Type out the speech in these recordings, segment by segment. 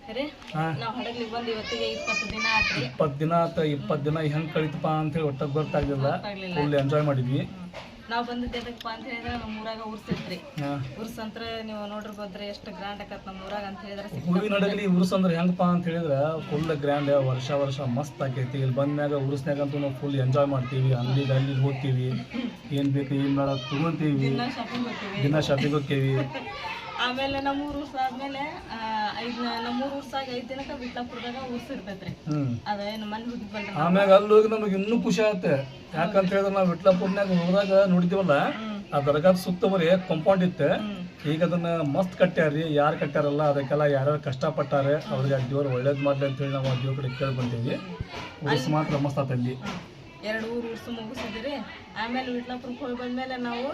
ನಾವು ಹಡಗ್ಲಿಗೆ ಬಂದು ಇವತ್ತಿಗೆ 20 ದಿನ ಆತ್ರಿ. 20 ದಿನ ಆತ. 20 ದಿನ ಹೆಂಗ್ ಕಳಿತಪ್ಪ ಅಂತ ಹೇಳಿ ಒಟ್ಟಾಗ ಗೊತ್ತಾಗ್ಲಿಲ್ಲ. ಫುಲ್ ಎಂಜಾಯ್ ಮಾಡಿದ್ವಿ. ನಾವು ಬಂದಿದ್ದು ಎದಕ್ಕಪ್ಪ ಅಂತ ಹೇಳಿದ್ರೆ ನಮ್ಮ ಊರಾಗ ಉರ್ಸೈತ್ರಿ. ಉರ್ಸಂತ್ರ ನೀವು ನೋಡಿರ್ಬೋದ್ರಿ ಎಷ್ಟು ಗ್ರ್ಯಾಂಡ್ ಆಕತ್ ನಮ್ಮ ಊರಾಗ ಅಂತ ಹೇಳಿದ್ರೆ. ಹೂವಿನ ಹಡಗಲಿ ಉರ್ಸ್ ಅಂದ್ರೆ ಹೆಂಗಪ್ಪ ಅಂತ ಹೇಳಿದ್ರೆ ಫುಲ್ ಗ್ರ್ಯಾಂಡ್, ವರ್ಷ ಮಸ್ತ್ ಆಕೈತಿ. ಇಲ್ಲಿ ಬಂದ್ಮ್ಯಾಗ ಉರ್ಸ್ನಾಗಂತೂ ನಾವು ಫುಲ್ ಎಂಜಾಯ್ ಮಾಡ್ತೀವಿ. ಅಲ್ಲಿ ಹೋಗ್ತೀವಿ, ಏನ್ ಬೇಕು ಏನ್ ಮಾಡೋದು ತಗೊಂತೀವಿ, ದಿನ ಶಾಪಿಂಗ್ ಹೋಗ್ತೀವಿ. ಆಮೇಲೆ ನಮ್ಮೂರು ಉರ್ಸ ಆದ್ಮೇಲೆ ನಮ್ಮೂರು ಉರ್ಸಾಗ 5 ದಿನಕ್ಕೆ ವಿಟ್ಲಾಪುರದಾಗ ಉರ್ಸ್ ಇರ್ತೈತ್ರಿ. ಅದೇನು ಮನೆ ಹುಟ್ಟಿದ್ವಲ್ರಿ. ಆಮ್ಯಾಗ ಅಲ್ಲಿ ಹೋಗಿ ನಮಗೆ ಇನ್ನೂ ಖುಷಿ ಆಗುತ್ತೆ. ಯಾಕಂತ ಹೇಳಿದ್ರೆ ನಾವು ವಿಟ್ಲಾಪುರ್ನಾಗ ಹೋದಾಗ ನೋಡಿದೀವಲ್ಲ, ಆ ದರ್ಗಾದ ಸುತ್ತ ಬರೀ ಕಾಂಪೌಂಡ್ ಇತ್ತು. ಈಗ ಅದನ್ನ ಮಸ್ತ್ ಕಟ್ಟ್ಯಾರ್ರಿ. ಯಾರು ಕಟ್ಟ್ಯಾರಲ್ಲ ಅದಕ್ಕೆಲ್ಲ ಯಾರ್ಯಾರು ಕಷ್ಟಪಟ್ಟಾರೆ ಅವ್ರಿಗೆ ದೇವ್ರು ಒಳ್ಳೇದು ಮಾಡ್ಲಿ ಅಂತೇಳಿ ನಾವು ಆ ದೇವ್ರ ಕಡೆ ಕೇಳಿ ಬಂದೀವಿ. ಉರ್ಸ್ ಮಾತ್ರ ಮಸ್ತ್ ಆತ. ಅಲ್ಲಿ 2 ಊರು ಉರ್ಸು ಮುಗಿಸಿದ್ರಿ. ಆಮೇಲೆ ವಿಟ್ಲಾಪುರಕ್ಕೆ ಹೋಗಿ ಬಂದ್ಮೇಲೆ ನಾವು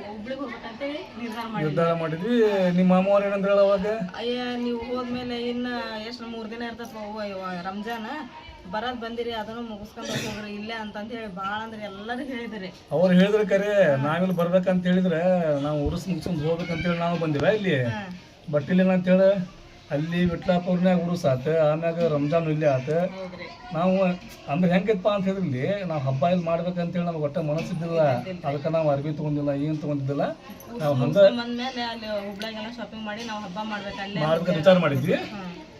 ಹುಬ್ಳಿಗೆ ಹೋಗ್ಬೇಕಂತೇಳಿ ನಿರ್ಧಾರ ಮಾಡಿದ್ವಿ. ನಿಮ್ಮ ಮಾಮವ್ರು ಏನಂದ್ರೆ ಅವಾಗ, ಅಯ್ಯ ನೀವು ಹೋದ್ಮೇಲೆ ಇನ್ನು ಎಷ್ಟು 3 ದಿನ ಇರ್ತದ ರಂಜಾನ್, ಬರೋದ್ ಬಂದಿರಿ ಅದನ್ನು ಮುಗಿಸ್ಕೊಂಡು ಹೋಗ್ರಿ ಇಲ್ಲೇ ಅಂತಂತ ಹೇಳಿ ಭಾಳ ಅಂದ್ರೆ ಎಲ್ಲರೂ ಹೇಳಿದ್ರಿ. ಅವ್ರು ಹೇಳಿದ್ರೆ ಕರೆ ನಾವಿಲ್ಲಿ ಬರ್ಬೇಕಂತ ಹೇಳಿದ್ರೆ ನಾವು ಉರ್ಸ್ ಮುಗಿಸ್ಕೊಂಡು ಹೋಗ್ಬೇಕಂತೇಳಿ ನಾವು ಬಂದಿವ ಇಲ್ಲಿ. ಬಟ್ ಇಲ್ಲಿ ಏನಂತೇಳಿ ಅಲ್ಲಿ ವಿಟ್ಲಾಪುರ್ನಾಗ ಉರ್ಸ್ ಆತ, ಆಮ್ಯಾಗ ರಂಜಾನ್ ಇಲ್ಲೇ ಆತ. ನಾವು ಅಂದ್ರೆ ಹೆಂಗೈತಪ್ಪ ಅಂತ ಹೇಳಿದ್ರಿ, ನಾವು ಹಬ್ಬ ಇಲ್ಲಿ ಮಾಡ್ಬೇಕಂತೇಳಿ ನಮ್ಗೆ ಒಟ್ಟ ಮನಸ್ಸಿದ್ದಿಲ್ಲ. ಅದಕ್ಕೆ ನಾವು ಅರ್ಬಿ ತೊಗೊಂಡಿಲ್ಲ, ಏನು ತೊಗೊಂಡಿದ್ದಿಲ್ಲ. ನಾವು ಹಂಗೆ ಬಂದ್ಮೇಲೆ ಅಲ್ಲಿ ಹುಬ್ಳಿಗೆಲ್ಲ ಶಾಪಿಂಗ್ ಮಾಡಿ ನಾವು ಹಬ್ಬ ಮಾಡ್ಬೇಕಲ್ಲೇ ವಿಚಾರ ಮಾಡಿದ್ವಿ.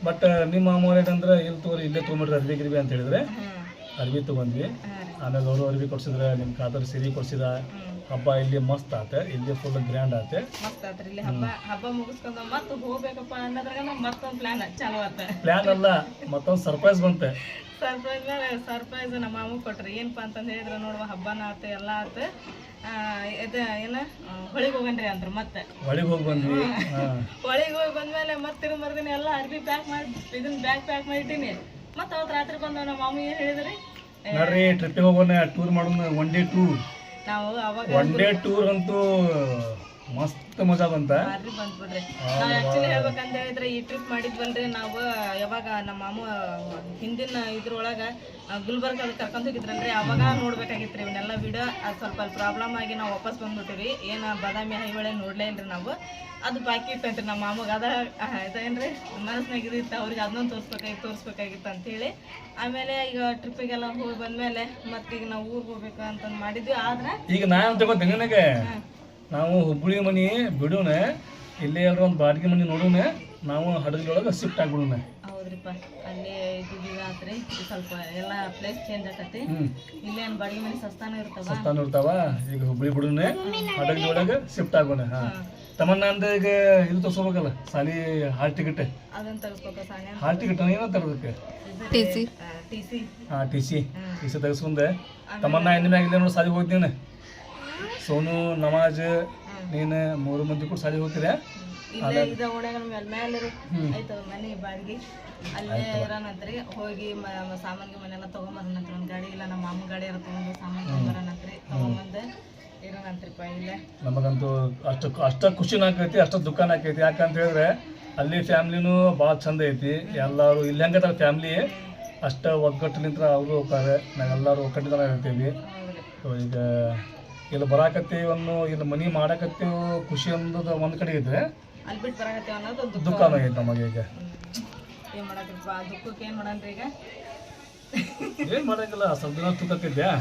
ಬಟ್ ನಿಮ್ಮ ಅಮ್ಮ ಏನಂದ್ರೆ ಇಲ್ಲಿ ತಗೋರಿ ಇಲ್ಲೇ ತೊಗೊಂಡ್ರಿ ಅರ್ಬಿ ಗಿರ್ಬಿ ಅಂತ ಹೇಳಿದ್ರೆ ಅರ್ಬಿ ತೊಗೊಂಡ್ವಿ. ಆಮೇಲೆ ಅವರು ಅರ್ಬಿ ಕೊಡ್ಸಿದ್ರೆ ನಿಮ್ಮ ಖಾತರ ಸಿರಿ ಕೊಡ್ಸಿದ. ಹಬ್ಬ ಇಲ್ಲಿ ಮಸ್ತ್ ಆತ. ಇಲ್ಲಿ ಫುಲ್ ಗ್ರ್ಯಾಂಡ್ ಆತ, ಮಸ್ತ್ ಆತ್ರಿ. ಇಲ್ಲಿ ಹಬ್ಬ ಮುಗಿಸ್ಕೊಂಡು ಮತ್ತೆ ಹೋಗ್ಬೇಕಪ್ಪ ಅನ್ನೋದ್ರಾಗ ಮತ್ತೊಂದು ಪ್ಲಾನ್ ಚಾಲು ಆತ. ಪ್ಲಾನ್ ಅಲ್ಲ, ಮತ್ತೊಂದು ಸರ್ಪ್ರೈಸ್ ಬಂತೆ. ಸರ್ಪ್ರೈಸ್ ನಮ್ಮ ಮಾಮ ಕೊಟ್ರಿ. ಏನಪ್ಪ ಅಂತಂದು ಹೇಳಿದ್ರೆ ನೋಡುವ ಹಬ್ಬನ ಆತ ಎಲ್ಲ ಆತ. ಇದು ಏನ ಹೊಳಿಗೆ ಹೋಗನ್ರಿ ಅಂದ್ರು. ಮತ್ತೆ ಹೊಳಿಗೆ ಹೋಗಿ ಬಂದ್ವಿ. ಹೊಳಿಗೆ ಹೋಗಿ ಬಂದ್ಮೇಲೆ ಮತ್ತೆ ಮರ್ದಿನ ಎಲ್ಲ ಅರ್ಬಿ ಪ್ಯಾಕ್ ಮಾಡಿ ಇದನ್ನ ಬ್ಯಾಗ್ ಪ್ಯಾಕ್ ಮಾಡಿಟ್ಟಿನಿ. ಮತ್ತೆ ಅವತ್ತು ರಾತ್ರಿ ಬಂದವ ನಮ್ಮ ಮಾಮ ಏನು ಹೇಳಿದ್ರಿ, ನೋಡ್ರಿ ಟ್ರಿಪ್ಪಿಗೆ ಹೋಗೋಣ, ಟೂರ್ ಮಾಡೋಣ. 1 ಡೇ ಟೂರ್. ನಾವು ಅವಾಗ 1 ಡೇ ಟೂರ್ ಅಂತೂ ಮಸ್ತ್ ಮಜಾ ಬಂತ. ಬಂದ್ಬಿಡ್ರಿ. ನಾವು ಆಕ್ಚುಲಿ ಹೇಳ್ಬೇಕಂತ ಹೇಳಿದ್ರೆ ಈ ಟ್ರಿಪ್ ಮಾಡಿದ್ವಲ್ರಿ ನಾವು ಯಾವಾಗ ನಮ್ಮ ಮಾಮ ಹಿಂದಿನ ಇದ್ರೊಳಗ ಗುಲ್ಬರ್ಗ ಅದು ಕರ್ಕೊಂಡ್ ಹೋಗಿದ್ರಲ್ರಿ, ಅವಾಗ ನೋಡ್ಬೇಕಾಗಿತ್ರಿ ಇವನ್ನೆಲ್ಲ ವಿಡಿಯೋ. ಅದು ಸ್ವಲ್ಪ ಪ್ರಾಬ್ಲಮ್ ಆಗಿ ನಾವು ವಾಪಸ್ ಬಂದ್ಬಿಟ್ಟಿವಿ. ಏನು ಬಾದಾಮಿ ಹೈವಳೆ ನೋಡ್ಲೇ ಇಲ್ರಿ ನಾವು. ಅದು ಬಾಕಿ ಇತ್ತಂತ್ರಿ ನಮ್ಮ ಮಾಮಗೆ. ಅದೇನ್ರಿ ಮನಸ್ಸಿನಾಗ ಇದಿತ್ತು ಅವ್ರಿಗೆ ಅದನ್ನೊಂದು ತೋರಿಸ್ಬೇಕಾಗಿತ್ತು ಅಂತೇಳಿ. ಆಮೇಲೆ ಈಗ ಟ್ರಿಪ್ಪಿಗೆಲ್ಲ ಹೋಗಿ ಬಂದ್ಮೇಲೆ ಮತ್ತೀಗ ನಾವು ಊರಿಗೆ ಹೋಗ್ಬೇಕು ಅಂತಂದು ಮಾಡಿದ್ವಿ. ಆದ್ರೆ ಈಗ ನಾನು ತಗೋತೀನಿ ನನಗೆ, ನಾವು ಹುಬ್ಬಳ್ಳಿ ಮನಿ ಬಿಡೋಣ, ಇಲ್ಲೇ ಎಲ್ಲರೂ ಒಂದು ಬಾಡಿಗೆ ಮನಿ ನೋಡೋಣ, ನಾವು ಹಡಗಲೊಳಗೆ ಶಿಫ್ಟ್ ಆಗ್ಬಿಡೋಣ. ಹೌದ್ರಿಪ್ಪ, ಅಲ್ಲೇ ಇದಾತ್ರಿ. ಸ್ವಲ್ಪ ಎಲ್ಲ ಪ್ಲೇಸ್ ಚೇಂಜ್ ಆಕತಿ. ಇಲ್ಲೇ ಬಾಡಿಗೆ ಮನಿ ಸಸ್ತಾನು ಇರ್ತಾವ. ಈಗ ಹುಬ್ಬಳ್ಳಿ ಬಿಡೋಣ, ಹಡಗಲೊಳಗೆ ಶಿಫ್ಟ್ ಆಗೋಣ. ತಮ್ಮನ್ನ ಅಂದ್ರೆ ಈಗ ಇದು ತೋರ್ಸ್ಕೋಬೇಕಲ್ಲ, ಸಾಲಿ ಹಾಲ್ ಟಿಕೆಟ್. ಅದನ್ನ ತರಿಸ್ಬೇಕು. ಹಾಲ್ ಟಿಕೆಟ್ ಏನಂತ ತರೋದಕ್ಕೆ ಟಿ ಸಿ ತೆಗೆಸ್ಕೊಂಡೆ. ತಮ್ಮನ್ನ ಹೆಣ್ಣಿನಾಗಿಲ್ಲ ನೋಡಿ ಸಾಲಿಗೆ ಹೋಗ್ತೀನಿ. ಸೋನು, ನಮಾಜ್, ನೀನು 3 ಮಂದಿ ಕೂಡ ಸಾಲಿಗೆ ಹೋಗ್ತೀರಾ? ಮನೆ ಬಾಡಿಗೆ ಅಲ್ಲೇ ಇರೋಣಂತ್ರಿ. ಹೋಗಿ ಸಾಮಾನ್ಗೆ ಮನೆಲ್ಲ ತಗೊಂಬರೋಣಂತ್ರಿ. ಒಂದು ಗಾಡಿ ಇಲ್ಲ, ನಮ್ಮ ಅಮ್ಮ ಗಾಡಿ ತಗೊಂಡು ಸಾಮಾನು ತಗೊಂಬರೋಣಂತ್ರಿ. ತಗೊಂಬಂದು ಇರೋಣಂತ್ರಿಪ್ಪ ಇಲ್ಲೇ. ನಮಗಂತೂ ಅಷ್ಟ ಖುಷಿನ ಆಕೈತಿ, ಅಷ್ಟ ದುಃಖನ ಆಕೈತಿ. ಯಾಕಂತ ಹೇಳಿದ್ರೆ ಅಲ್ಲಿ ಫ್ಯಾಮ್ಲಿನೂ ಭಾಳ ಚಂದ ಐತಿ. ಎಲ್ಲರೂ ಇಲ್ಲಿ ಹೆಂಗೈತಲ್ಲ ಫ್ಯಾಮ್ಲಿ ಅಷ್ಟ ಒಗ್ಗಟ್ಟಿನಿಂದ ಅವರು ಹೋಗ್ತಾರೆ, ನಾವೆಲ್ಲರೂ ಒಗ್ಗಟ್ಟಿನ ಇರ್ತೀವಿ. ಈಗ ಇಲ್ಲಿ ಬರಾಕತ್ತೀವಿ ಅನ್ನೋ, ಇಲ್ಲಿ ಮನಿ ಮಾಡಾಕತ್ತೀವಿ ಖುಷಿ ಅನ್ನೋದು ಒಂದು ಕಡೆ ಇದ್ರೆ, ಅಲ್ಲಿ ಬಿಟ್ಟು ಬರಾಕತ್ತೀವಿ ಅನ್ನೋದು ದುಃಖನೂ ಐತೆ ನಮಗೆ. ಈಗ ಏನು ಮಾಡಕ್ಕಿಪ್ಪ, ದುಃಖಕ್ಕೆ ಏನು ಮಾಡನ್ರಿ. ಈಗ ಏನು ಮಾಡೋಂಗಿಲ್ಲ, ಸ್ವಲ್ಪ ದಿನ ತುಕ್ಕಿದ್ಯಾ,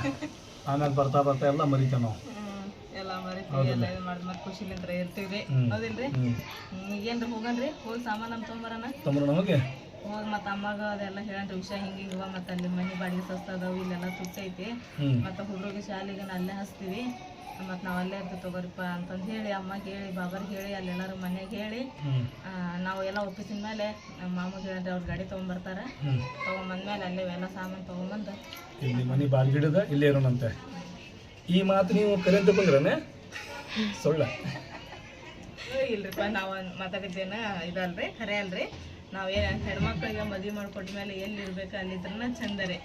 ಆಮೇಲೆ ಬರ್ತಾ ಎಲ್ಲ ಮರಿತೇವೆ ನಾವು. ಎಲ್ಲ ಮರಿತೀವಿ, ಎಲ್ಲ ಇದು ಮಾಡಿ ಮತ್ತೆ ಖುಷಿಲಿಂದ ಇರ್ತೀವಿ. ಹೌದಿಲ್ರಿ? ಈಗೇನ್ರಿ ಹೋಗನ್ರಿ, ಹೋಗಿ ಸಾಮಾನು ತೊಗೊಂಬರೋಣ ನಮಗೆ. ಹೋಗಿ ಮತ್ತೆ ಅಮ್ಮಗೆ ಅದೆಲ್ಲ ಹೇಳನ್ರಿ ವಿಷಯ ಹಿಂಗೆ ಮತ್ತೆ ಅಲ್ಲಿ ಮನೆ ಬಾಡಿಗೆ ಸಸ್ತದವು, ಇಲ್ಲೆಲ್ಲ ತುಟ್ಟೈತಿ. ಮತ್ತು ಹುಡುಗರಿಗೆ ಶಾಲೆಗೆ ಅಲ್ಲೇ ಹಚ್ತೀವಿ. ಮತ್ತು ನಾವು ಅಲ್ಲೇ ಇರ್ತೀವಿ ತಗೋರಿಪ್ಪ ಅಂತಂದು ಹೇಳಿ ಅಮ್ಮಗೆ ಹೇಳಿ, ಬಾಬರ್ಗೆ ಹೇಳಿ, ಅಲ್ಲೆಲ್ಲರೂ ಮನೆಗೆ ಹೇಳಿ ನಾವು ಎಲ್ಲ ಒಪ್ಪಿಸಿದ ಮೇಲೆ ನಮ್ಮ ಮಾಮಗೆ ಹೇಳಿದ್ರೆ ಅವ್ರು ಗಾಡಿ ತೊಗೊಂಬರ್ತಾರೆ. ತೊಗೊಂಬಂದ್ಮೇಲೆ ಅಲ್ಲೇ ಎಲ್ಲ ಸಾಮಾನು ತೊಗೊಂಬಂದು ಇಲ್ಲಿ ಮನೆ ಬಾರ್ಗಿಡದ ಇಲ್ಲೇ ಇರೋಣಂತೆ. ಈ ಮಾತು ನೀವು ಕರೆ ತಗೊಂಡ್ರೆ ಸುಳ್ಳ ಇಲ್ರಿಪ್ಪ, ನಾವು ಮಾತಾಡಿದ್ದೇನ ಇದಲ್ರಿ, ಖರೆ ಅಲ್ರಿ. ನಾವೇನು ಹೆಣ್ಮಕ್ಳಿಗೆ ಮದುವೆ ಮಾಡ್ಕೊಟ್ಮೇಲೆ ಎಲ್ಲಿ ಇರ್ಬೇಕು ಅಲ್ಲಿದ್ರನ್ನ ಚಂದರಿ.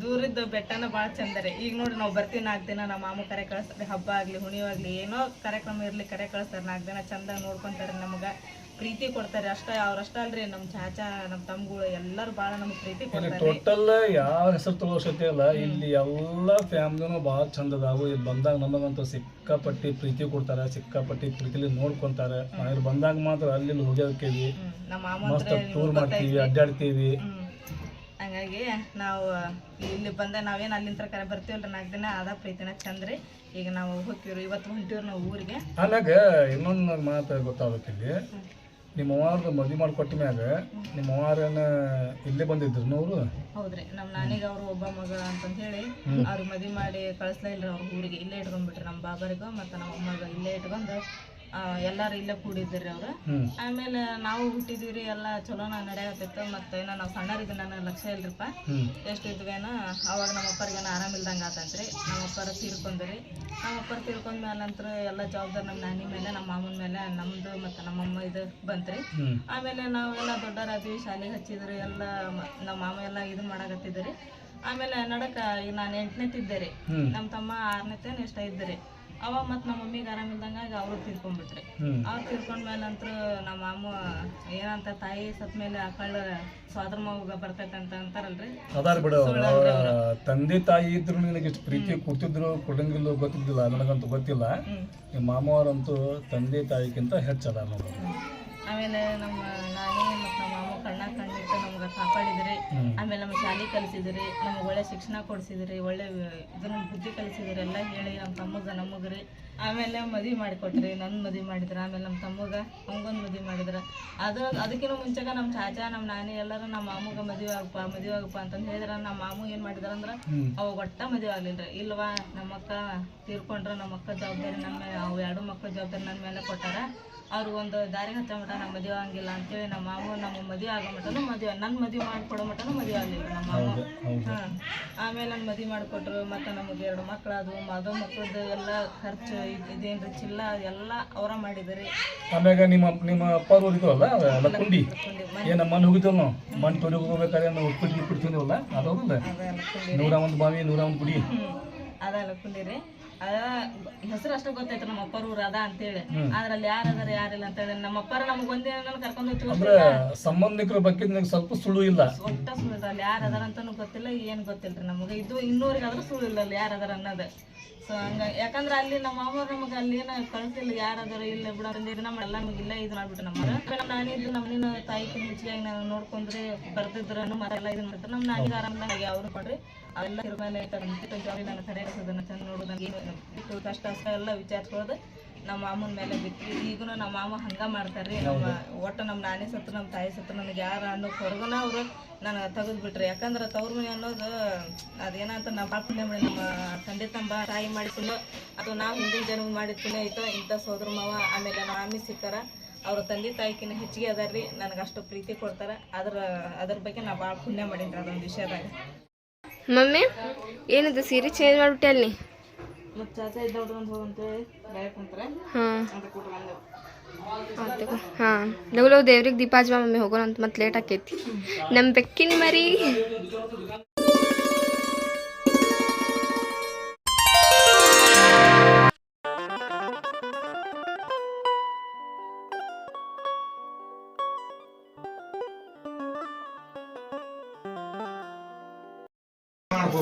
ದೂರಿದ್ದು ಬೆಟ್ಟನ ಭಾಳ ಚಂದರಿ. ಈಗ ನೋಡಿ ನಾವು ಬರ್ತೀವಿ 4 ದಿನ, ನಮ್ಮ ಮಾಮ ಕರೆ ಕಳಿಸ್ತಾರೆ. ಹಬ್ಬ ಆಗಲಿ ಹುಣಿವಾಗಲಿ ಏನೋ ಕಾರ್ಯಕ್ರಮ ಇರಲಿ ಕರೆ ಕಳಿಸ್ತಾರೆ. 4 ದಿನ ಚಂದ ನೋಡ್ಕೊತಾರೆ ನಮ್ಗೆ. ಪ್ರೀತಿ ಕೊಡ್ತಾರೆ ಅಷ್ಟ. ಅವ್ರಷ್ಟ ಅಲ್ರಿ ನಮ್ಮ ಚಾಚಾ ನಮ್ಮ ತಮ್ಮಗಳು ಎಲ್ಲರೂ ಭಾಳ ನಮ್ಗೆ ಪ್ರೀತಿ ಕೊಡ್ತಾರೆ. ಟೋಟಲ್ ಯಾವ ಹೆಸರು ತಗೋ ಸತ್ಯ ಅಲ್ಲ, ಇಲ್ಲಿ ಎಲ್ಲ ಫ್ಯಾಮಿಲಿನೂ ಭಾಳ ಚಂದ ಅದಾವು. ಇಲ್ಲಿ ಬಂದಾಗ ನಮಗಂತೂ ಸಿಕ್ಕಾಪಟ್ಟಿ ಪ್ರೀತಿ ಕೊಡ್ತಾರೆ, ಸಿಕ್ಕಾಪಟ್ಟಿ ಪ್ರೀತಿಲಿ ನೋಡ್ಕೊಂತಾರೆ. ಇಲ್ಲಿ ಬಂದಾಗ ಮಾತ್ರ ಅಲ್ಲಿ ಹೋಗ್ಯಾಕೇವಿ, ನಮ್ಮ ಮಾಮ ಮಸ್ತ್ ಟೂರ್ ಮಾಡ್ತೀವಿ, ಅಡ್ಡಾಡ್ತೀವಿ. ಹಂಗಾಗಿ ನಾವು ಇಲ್ಲಿ ಬಂದ ನಾವೇನು ಅಲ್ಲಿಂದ ಕರೆ ಬರ್ತೀವಲ್ರಿ 4 ದಿನ ಅದ ಪ್ರೀತಿನ ಚಂದ್ರಿ. ಈಗ ನಾವು ಹೋಗ್ತೀವ್ರಿ, ಇವತ್ತು ಹೊಂಟಿವ್ರಿ ನಾವು ಊರಿಗೆ. ಆಮ್ಯಾಗ ಇನ್ನೊಂದು ಮಾತು ಗೊತ್ತಾಗಬೇಕಿಲ್ಲಿ, ನಿಮ್ಮ ಅವ್ವಾರ್ದು ಮದುವೆ ಮಾಡಿಕೊಟ್ಟ ಮ್ಯಾಗ ನಿಮ್ಮ ಅವ್ವಾರೇನ ಇಲ್ಲೇ ಬಂದಿದ್ರು ಅವರು? ಹೌದ್ರಿ, ನಮ್ಮ ನಾನಿಗೆ ಅವರು ಒಬ್ಬ ಮಗ ಅಂತಂತ ಹೇಳಿ ಅವ್ರಿಗೆ ಮದುವೆ ಮಾಡಿ ಕಳಿಸ್ಲಾ ಇಲ್ರಿ ಅವ್ರ ಊರಿಗೆ. ಇಲ್ಲೇ ಇಟ್ಕೊಂಡ್ಬಿಟ್ರಿ ನಮ್ಮ ಬಾಬರಿಗೂ ಮತ್ತು ನಮ್ಮ ಅಮ್ಮಗ ಇಲ್ಲೇ ಇಟ್ಕೊಂಡು ಎಲ್ಲಾರು ಇಲ್ಲೇ ಕೂಡಿದ್ರಿ ಅವ್ರು. ಆಮೇಲೆ ನಾವು ಹುಟ್ಟಿದ್ವಿ ಎಲ್ಲ ಚಲೋನ ನಡೆಯತ್ತಿತ್ತು. ಮತ್ತೆ ಏನೋ ನಾವು ಸಣ್ಣರಿದ್ದು ನನಗೆ ಲಕ್ಷ್ಯ ಇಲ್ರಿಪ್ಪ ಎಷ್ಟು ಇದ್ವೇನೋ. ಅವಾಗ ನಮ್ಮ ಅಪ್ಪರಿಗೇನೋ ಆರಾಮಿಲ್ದಂಗೆ ಆತಂತ್ರಿ. ನಮ್ಮ ಅಪ್ಪರ ತೀರ್ಕೊಂಡ್ರಿ. ನಮ್ಮ ಅಪ್ಪರು ತೀರ್ಕೊಂಡ್ಮೇಲೆ ನಂತರ ಎಲ್ಲ ಜವಾಬ್ದಾರಿ ನಮ್ಮ ನಾನಿ ಮೇಲೆ, ನಮ್ಮ ಮಾಮನ ಮೇಲೆ, ನಮ್ಮದು ಮತ್ತು ನಮ್ಮಮ್ಮ ಇದು ಬಂತ್ರಿ. ಆಮೇಲೆ ನಾವೆಲ್ಲ ದೊಡ್ಡರಾದ್ವಿ, ಶಾಲೆಗೆ ಹಚ್ಚಿದ್ರಿ ಎಲ್ಲ. ನಮ್ಮ ಮಾಮ ಎಲ್ಲ ಇದು ಮಾಡಕತ್ತಿದ್ರಿ. ಆಮೇಲೆ ನಡಕ ಈಗ ನಾನು 8ನೇತಿದ್ದೆ ರೀ, ನಮ್ಮ ತಮ್ಮ 6ನೇತೆ ಎಷ್ಟ ಇದ್ರಿ. ಅವಾಗ ಮತ್ತು ನಮ್ಮ ಮಮ್ಮಿಗೆ ಆರಾಮಿಲ್ದಂಗಾಗಿ ಅವರು ತೀರ್ಕೊಂಡ್ಬಿಟ್ರಿ. ಅವ್ರು ತೀರ್ಕೊಂಡ್ಮೇಲೆ ನಂತರ ನಮ್ಮ ಮಾಮ ಏನಂತ ತಾಯಿ ಸತ್ ಮೇಲೆ ಆಕಳ ಸ್ವಾದ್ರ ಮಗ ಬರ್ತೈತೆ ಅಂತ ಅಂತಾರಲ್ರಿ. ಅದಾರ ಬಿಡ, ತಂದೆ ತಾಯಿ ಇದ್ರು ನಿನಗೆ ಇಷ್ಟು ಪ್ರೀತಿ ಕೊಡ್ತಿದ್ರು ಕೊಡಂಗಿಲ್ಲ ಗೊತ್ತಿದ್ದಿಲ್ಲ, ನನಗಂತೂ ಗೊತ್ತಿಲ್ಲ. ನಿಮ್ಮ ಮಾಮವರಂತೂ ತಂದೆ ತಾಯಿಗಿಂತ ಹೆಚ್ಚದ ನೋಡಿ. ಆಮೇಲೆ ನಮ್ಮ ನಾನಿ ಮತ್ತು ನಮ್ಮ ಮಾಮ ಕಣ್ಣಿಟ್ಟು ನಮ್ಗೆ ಕಾಪಾಡಿದ್ರಿ. ಆಮೇಲೆ ನಮ್ಮ ಶಾಲೆ ಕಲಿಸಿದ್ರಿ, ನಮ್ಗೆ ಒಳ್ಳೆ ಶಿಕ್ಷಣ ಕೊಡಿಸಿದ್ರಿ, ಒಳ್ಳೆ ಇದನ್ನ ಬುದ್ಧಿ ಕಲಿಸಿದ್ರಿ ಎಲ್ಲ ಹೇಳಿ. ನಮ್ಮ ತಮ್ಮಗ ನಮಗ್ರಿ ಆಮೇಲೆ ಮದುವೆ ಮಾಡಿಕೊಟ್ರಿ, ನನ್ನ ಮದುವೆ ಮಾಡಿದ್ರು. ಆಮೇಲೆ ನಮ್ಮ ತಮ್ಮಗ ಅವಂಗೊಂದು ಮದುವೆ ಮಾಡಿದ್ರು. ಅದಕ್ಕಿಂತ ಮುಂಚೆಗೆ ನಮ್ಮ ಚಾಚಾ ನಮ್ಮ ನಾನಿ ಎಲ್ಲರೂ ನಮ್ಮ ಮಾಮಗ ಮದುವೆ ಆಗಪ್ಪ ಅಂತಂದು ಹೇಳಿದ್ರೆ ನಮ್ಮ ಮಾಮು ಏನು ಮಾಡಿದಾರೆ ಅಂದ್ರೆ ಅವಾಗ ಒಟ್ಟ ಮದುವೆ ಆಗಲಿಲ್ಲ. ಇಲ್ವಾ ನಮ್ಮ ಅಕ್ಕ ತೀರ್ಕೊಂಡ್ರೆ ನಮ್ಮ ಅಕ್ಕ ಜವಾಬ್ದಾರಿ ನನ್ನ ಮೇಲೆ, ಅವು 2 ಮಕ್ಕಳ ಜವಾಬ್ದಾರಿ ನನ್ನ ಮೇಲೆ ಕೊಟ್ಟಾರ. ಅವ್ರಿಗೊಂದು ದಾರಿ ಹಚ್ಚೋ ಮಟ ನಮ್ಮ ಮದುವೆ ಆಗಂಗಿಲ್ಲ ಅಂತೇಳಿ ನಮ್ಮ ಮಾವು ನಮ್ಮ ಮದುವೆ ಆಗೋ ಮಟನೂ ನನ್ನ ಮದುವೆ ಮಾಡಿಕೊಡೋ ಮಟನೂ ಮದುವೆ ಆಗಲಿಲ್ಲ ನಮ್ಮ ಮಾವು. ಆಮೇಲೆ ನನ್ನ ಮದುವೆ ಮಾಡಿಕೊಟ್ರು. ಮತ್ತು ನಮಗೆ 2 ಮಕ್ಳು ಅದು ಮಕ್ಕಳದ್ದು ಎಲ್ಲ ಖರ್ಚು ಇದೇನ್ರಿ ಚಿಲ್ಲ ಎಲ್ಲ ಅವರ ಮಾಡಿದ್ರಿ. ಆಮ್ಯಾಗ ನಿಮ್ಮ ಅಪ್ಪ ಹೋಗಿದ್ವಲ್ಲ ಅಲ್ಲ ಕುಂಡಿ ಏನು ಮಣ್ಣು ಹೋಗಿದ್ವಲ್ಲ, ನಾವು ಮಣ್ಣು ತೊಡಿ ಹೋಗ್ಬೇಕಾದ್ರೆ ನಾವು ಉಪ್ಪಿಟ್ಟು ತಿಂದಿವಲ್ಲ, ಅದಲ್ಲ 101 ಬಾವಿ 101 ಗುಡಿ ಅದೆಲ್ಲ ಕುಂಡಿರಿ. ಅದ ಹೆಸರು ಅಷ್ಟೇ ಗೊತ್ತೈತೆ ನಮ್ಮ ಅಪ್ಪರ ಊರು ಅದ ಅಂತೇಳಿ. ಆದ್ರೆ ಅಲ್ಲಿ ಯಾರದಾರ ಯಾರಿಲ್ಲ ಅಂತೇಳಿ ನಮ್ಮ ಅಪ್ಪರ ನಮ್ಗೆ ಒಂದೇ ಕರ್ಕೊಂಡು ಹೋಗ್ತೀವಿ. ಸಂಬಂಧಿಕರ ಬಗ್ಗೆ ಸ್ವಲ್ಪ ಸುಳ್ಳು ಇಲ್ಲ, ಒಟ್ಟ ಸುಳ್ಳು ಇಲ್ಲ. ಅಲ್ಲಿ ಯಾರದಾರ ಅಂತಾನು ಗೊತ್ತಿಲ್ಲ, ಏನು ಗೊತ್ತಿಲ್ರಿ ನಮಗೆ. ಇದು 200 ಸುಳ್ಳು ಇಲ್ಲ ಅಲ್ಲಿ ಯಾರದಾರ ಅನ್ನೋದು. ಸೊ ಹಂಗಾಗಿ ಯಾಕಂದ್ರೆ ಅಲ್ಲಿ ನಮ್ಮ ಮಾಮೂರು ನಮಗೆ ಅಲ್ಲಿ ಏನೋ ಕಳ್ಸಿಲ್ಲ, ಯಾರಾದಾರ ಇಲ್ಲ ಬಿಡೋದ್ರಿಂದ ನಮ್ಮೆಲ್ಲ ನಮಗೆ ಇಲ್ಲ ಇದು ಮಾಡ್ಬಿಟ್ಟು ನಮ್ಮ ನಾನಿದ್ದು ನಮ್ಮನಿನ ತಾಯಿ ಮುಚ್ಚಿಯಾಗಿ ನಾವು ನೋಡ್ಕೊಂಡ್ರೆ ಬರ್ತಿದ್ರು ಮತ್ತೆಲ್ಲ ಇದು ಮಾಡ್ತಾರೆ. ನಮ್ಮ ನಾನಿಗೆ ಆರಾಮದಾಗ ಅವರು ಕೊಡ್ರಿ ಅವೆಲ್ಲ ತಿರುಮೇಲೆ ಜಾಬಿ ನನ್ನ ಕಡೆ ನನ್ನ ಚಂದ ನೋಡೋದು, ನನಗೆ ಕಷ್ಟ ಎಲ್ಲ ವಿಚಾರಿಸ್ಕೊಳ್ಳೋದು ನಮ್ಮ ಮಾಮನ ಮೇಲೆ ಬಿಟ್ರಿ. ಈಗೂ ನಮ್ಮ ಮಾಮ ಹಂಗೆ ಮಾಡ್ತಾರೆ ರೀ. ನಮ್ಮ ಒಟ್ಟು ನಮ್ಮ ನಾನಿ ಸತ್ತು ನಮ್ಮ ತಾಯಿ ಸತ್ತು ನನಗೆ ಯಾರು ಅನ್ನೋ ಹೊರಗನ ಅವರು ನನಗೆ ತೆಗೆದು ಬಿಟ್ರಿ. ಯಾಕಂದ್ರೆ ತವ್ರ ಮನೆ ಅನ್ನೋದು ಅದೇನಂತ ನಾವು ಭಾಳ ಪುಣ್ಯ ಮಾಡಿ ನಮ್ಮ ತಂದೆ ತಂಬ ತಾಯಿ ಮಾಡಿಕೊಂಡು ಅಥವಾ ನಾವು ಹಿಂದಿನ ಜನ್ಮ ಮಾಡಿದ ಪುಣ್ಯ ಐತೋ ಇಂಥ ಸೋದರ ಮಾವ ಆಮೇಲೆ ನಮ್ಮ ಮಾಮಿ ಸಿಕ್ಕಾರ. ಅವ್ರ ತಂದೆ ತಾಯಿಕಿನ್ನ ಹೆಚ್ಚಿಗೆ ಅದಾರ ರೀ, ನನಗೆ ಅಷ್ಟು ಪ್ರೀತಿ ಕೊಡ್ತಾರೆ. ಅದ್ರ ಬಗ್ಗೆ ನಾವು ಭಾಳ ಪುಣ್ಯ ಮಾಡೀನಿ ಅದೊಂದು ವಿಷಯದಾಗ. ಮಮ್ಮಿ ಏನಿದೆ ಸೀರೆ ಚೇಂಜ್ ಮಾಡಿಬಿಟ್ಟೆ ಅಲ್ಲಿ ಮತ್ತು ಚಾಚಾ ಇದ್ದ ಹುಡ್ಕೊಂಡು ಹೋಗಂತೇಳಿ ಬೇರೆ ಕುಂತಾರೆ. ಹಾಂ ಲಗು ಲಗು ದೇವ್ರಿಗೆ ದೀಪ ಹಚ್ಚ ಮಮ್ಮಿ, ಹೋಗೋಣ ಅಂತ ಮತ್ತೆ ಲೇಟ್ ಆಕೈತಿ. ನಮ್ಮ ಬೆಕ್ಕಿನ ಮರಿ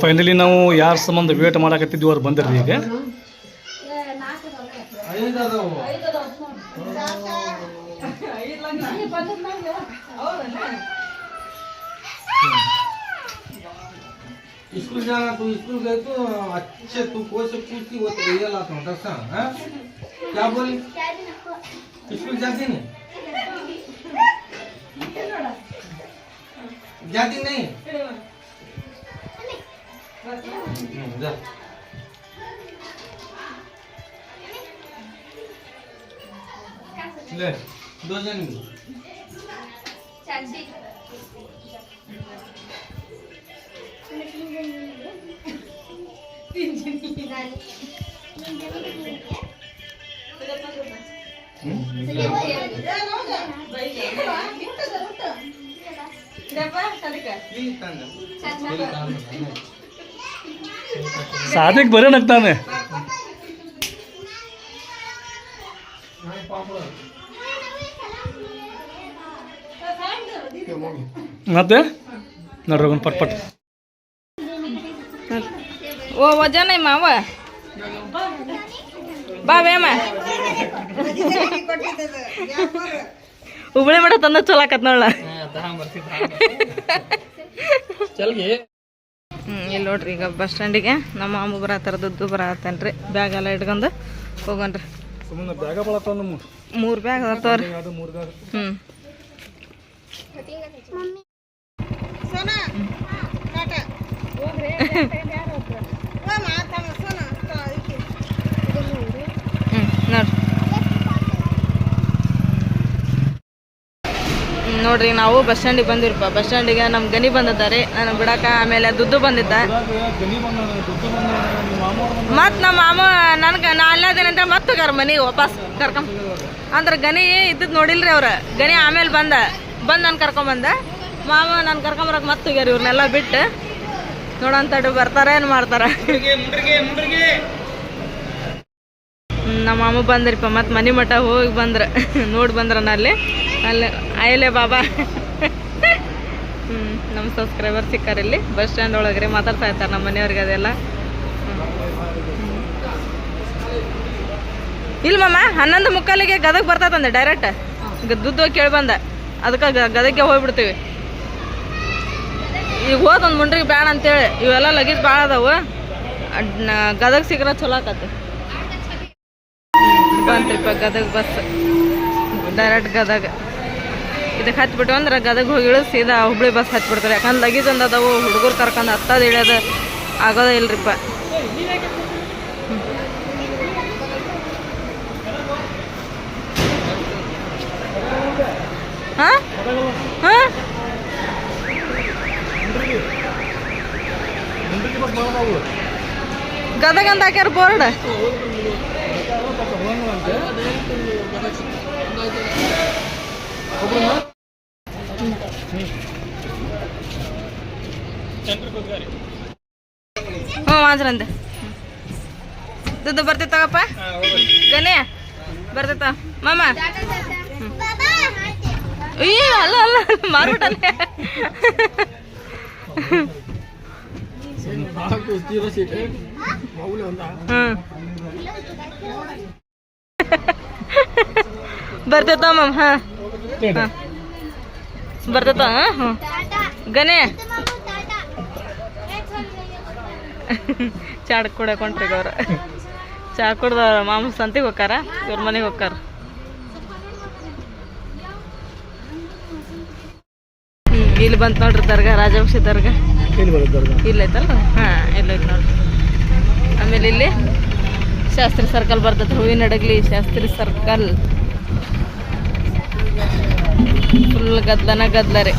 ಫೈನಲಿ ನಾವು ಯಾರ ಸಂಬಂಧ ವೇಟ್ ಮಾಡಕತ್ತಿದ್ವಿ ಅವ್ರು ಬಂದಿರ್ರಿ. ಈಗ स्कूल जाना तू स्कूल गए तो अच्छे तू कोई से पूछती वो तो रियल आता हूँ दर्शन है क्या बोली स्कूल जाती नहीं जाती नहीं जा ले 2 जन ಸಾಧಿಕ್ ಬರೀ ನಗ್ತಾನೆ. ಮತ್ತೆ ನೋಡ್ರಿ ಒಂದು ಪಟ್ ಓ ವಜನ ಮಾವ ಬಾ ಬೇಮ ಹುಬ್ಳಿ ಮಠ ತಂದ ಚಲೋ ಆಕತ್ ನೋಡ ಇಲ್ಲಿ ನೋಡ್ರಿ ಈಗ ಬಸ್ ಸ್ಟ್ಯಾಂಡಿಗೆ ನಮ್ಮ ಮಾಮ ಬರತ್ತಾರ ದುಡ್ಡು ಬರತ್ತೇನ್ರಿ ಬ್ಯಾಗ್ ಎಲ್ಲ ಇಟ್ಕೊಂಡು ಹೋಗನ್ರಿ ಬ್ಯಾಗ ಬಳತ್ತ 3 ಬ್ಯಾಗ್ ಅದಾವ್ರಿ ನೋಡ್ರಿ ನಾವು ಬಸ್ ಸ್ಟ್ಯಾಂಡಿಗೆ ಬಂದಿರಪ್ಪ. ಬಸ್ ಸ್ಟ್ಯಾಂಡಿಗೆ ನಮ್ಮ ಗನಿ ಬಂದಿದ್ದಾರೆ ನಾನು ಬಿಡಾಕ. ಆಮೇಲೆ ದುಡ್ಡು ಬಂದಿದ್ದ ಮತ್ತು ನಮ್ಮ ಮಾಮ ನನಗೆ ನಾ ಅಲ್ಲದೇನಂತ ಮತ್ತೆ ಹೋಗ್ಯಾರ ಮನೆಗೆ ವಾಪಸ್ ಕರ್ಕೊಂಡ್. ಅಂದ್ರೆ ಗನಿ ಇದ್ದದ್ದು ನೋಡಿಲ್ರಿ ಅವ್ರ. ಗನಿ ಆಮೇಲೆ ಬಂದು ನಾನು ಕರ್ಕೊಂಬಂದ. ಮಾಮ ನಾನು ಕರ್ಕೊಂಬರಕ್ಕೆ ಮತ್ತೆ ಹೋಗ್ಯಾರ. ಇವ್ರನ್ನೆಲ್ಲ ಬಿಟ್ಟು ನೋಡೋಂತಡು ಬರ್ತಾರ ಏನು ಮಾಡ್ತಾರ. ನಮ್ಮ ಮಾಮ ಬಂದ್ರಿಪ್ಪ ಮತ್ತೆ ಮನೆ ಮಠ ಹೋಗಿ ಬಂದ್ರೆ ನೋಡಿ ಬಂದ್ರನ ಅಲ್ಲಿ ಆಯಲೆ ಬಾಬಾ. ನಮ್ಮ ಸಬ್ಸ್ಕ್ರೈಬರ್ ಸಿಕ್ಕಾರ ಇಲ್ಲಿ ಬಸ್ ಸ್ಟ್ಯಾಂಡ್ ಒಳಗ್ರಿ ಮಾತಾಡ್ತಾ ಇರ್ತಾರೆ ನಮ್ಮ ಮನೆಯವ್ರಿಗೆ. ಅದೆಲ್ಲ ಇಲ್ಲ ಮಾಮ 11:45 ಗದಗ ಬರ್ತದಂದೆ ಡೈರೆಕ್ಟ್. ದುಡ್ಡು ಕೇಳಿ ಬಂದ ಅದಕ್ಕೆ ಗದಗ್ಗೆ ಹೋಗ್ಬಿಡ್ತೀವಿ. ಈಗ ಹೋದೊಂದು ಮುಂಡ್ರಿಗೆ ಬೇಡ ಅಂತೇಳಿ ಇವೆಲ್ಲ ಲಗೇಜ್ ಭಾಳ ಅದಾವು. ಗದಗ ಸಿಗ್ರ ಚಲೋ ಆಕತ್ತೆ. ಬಂತ್ರಿಪ್ಪ ಗದಗ ಬಸ್ ಡೈರೆಕ್ಟ್ ಗದಗ. ಇದಕ್ಕೆ ಹತ್ಬಿಟ್ಟು ಅಂದ್ರೆ ಗದಗ ಹೋಗಿ ಇಳಿದು ಸೀದಾ ಹುಬ್ಳಿ ಬಸ್ ಹತ್ಬಿಡ್ತಾರೆ. ಯಾಕಂದ್ರೆ ಲಗೇಜ್ ಒಂದು ಅದಾವು. ಹುಡುಗರು ಕರ್ಕೊಂಡು ಹತ್ತದು ಇಳಿಯೋದು ಆಗೋದೇ ಇಲ್ರಿಪ್ಪ. ಹಾಂ ಹಾಂ ಗದಗ ಅಂತ ಹಾಕ್ಯಾರ ಬೋರ್ಡ್. ಹ್ಞೂ ಮಾಜ್ರಂದೆ ದುಡ್ಡು ಬರ್ತೈತೆ ತಗಪ್ಪ. ಗಣೆ ಬರ್ತೈತ ಮಾಮ. ಅಯ್ಯ ಅಲ್ಲ ಅಲ್ಲ ಮಾರ್ಬಿಟ್ಟಲ್ಲೇ. ಬರ್ತೈತ ಮ್ಯಾಮ್. ಹಾಂ ಹಾಂ ಬರ್ತೈತ. ಹ್ಞೂ ಗಣೆ ಚಾಡ್ ಕುಡಿಯಕ್ಕೆ ಹೊಂಟ್ರಿ ಅವ್ರು. ಚಾ ಕುಡ್ದ ಮಾಮ ಸಂತಿಗೆ ಹೋಗ್ತಾರ. ಇವ್ರ ಮನೆಗೆ ಹೋಗ್ತಾರ. ಇಲ್ಲಿ ಬಂತು ನೋಡ್ರಿ ದರ್ಗಾ. ರಾಜವಂಶಿ ದರ್ಗಾ ಇಲ್ಲ ಐತಲ್ರಿ. ಹಾಂ ಇಲ್ಲೈತೆ ನೋಡ್ರಿ. ಆಮೇಲೆ ಇಲ್ಲಿ ಶಾಸ್ತ್ರಿ ಸರ್ಕಲ್ ಬರ್ತೈತೆ. ಹೂವಿನ ಹಡಗಲಿ ಶಾಸ್ತ್ರಿ ಸರ್ಕಲ್. ಫುಲ್ ಗದ್ಲ ರೀ